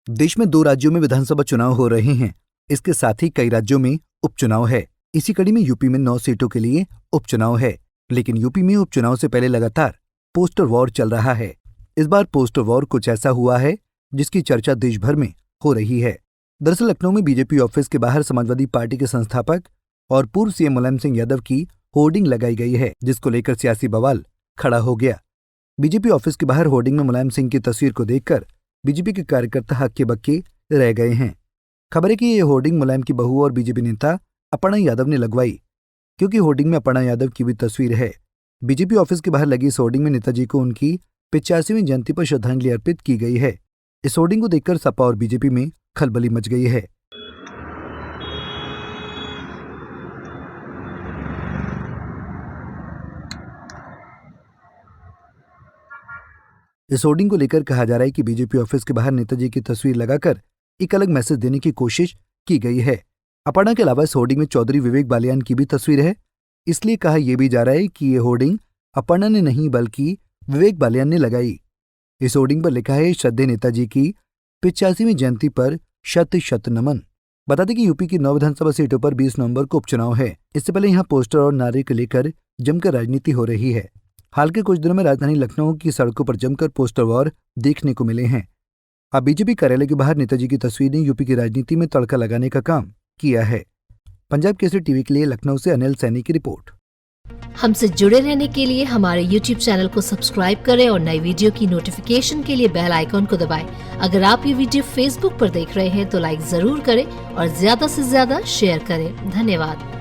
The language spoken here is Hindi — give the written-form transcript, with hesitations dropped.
देश में 2 राज्यों में विधानसभा चुनाव हो रहे हैं। इसके साथ ही कई राज्यों में उपचुनाव है। इसी कड़ी में यूपी में 9 सीटों के लिए उपचुनाव है। लेकिन यूपी में उपचुनाव से पहले लगातार पोस्टर वॉर चल रहा है। इस बार पोस्टर वॉर कुछ ऐसा हुआ है जिसकी चर्चा देश भर में हो रही है। दरअसल लखनऊ में बीजेपी ऑफिस के बाहर समाजवादी पार्टी के संस्थापक और पूर्व सीएम मुलायम सिंह यादव की होर्डिंग लगाई गई है, जिसको लेकर सियासी बवाल खड़ा हो गया। बीजेपी ऑफिस के बाहर होर्डिंग में मुलायम सिंह की तस्वीर को देखकर बीजेपी के कार्यकर्ता हक्के बक्के रह गए हैं। खबर है कि ये होर्डिंग मुलायम की बहू और बीजेपी नेता अपर्णा यादव ने लगवाई, क्योंकि होर्डिंग में अपर्णा यादव की भी तस्वीर है। बीजेपी ऑफिस के बाहर लगी इस होर्डिंग में नेताजी को उनकी 85वीं जयंती पर श्रद्धांजलि अर्पित की गई है। इस होर्डिंग को देखकर सपा और बीजेपी में खलबली मच गई है। इस होर्डिंग को लेकर कहा जा रहा है कि बीजेपी ऑफिस के बाहर नेताजी की तस्वीर लगाकर एक अलग मैसेज देने की कोशिश की गई है। अपर्णा के अलावा इस होर्डिंग में चौधरी विवेक बालियान की भी तस्वीर है। इसलिए कहा यह भी जा रहा है कि ये होर्डिंग अपर्णा ने नहीं बल्कि विवेक बालियान ने लगाई। इस होर्डिंग पर लिखा है, श्रद्धेय नेताजी की 85वीं जयंती पर शत शत नमन। बता दें कि यूपी की 9 विधानसभा सीटों पर 20 नवंबर को उपचुनाव है। इससे पहले यहां पोस्टर और नारे को लेकर जमकर राजनीति हो रही है। हाल के कुछ दिनों में राजधानी लखनऊ की सड़कों पर जमकर पोस्टर वॉर देखने को मिले हैं। अब बीजेपी कार्यालय के बाहर नेताजी की तस्वीर ने यूपी की राजनीति में तड़का लगाने का काम किया है। पंजाब केसरी टीवी के लिए लखनऊ से अनिल सैनी की रिपोर्ट। हमसे जुड़े रहने के लिए हमारे YouTube चैनल को सब्सक्राइब करें और नई वीडियो की नोटिफिकेशन के लिए बेल आइकॉन को दबाएं। अगर आप ये वीडियो Facebook पर देख रहे हैं तो लाइक जरूर करें और ज्यादा से ज्यादा शेयर करें। धन्यवाद।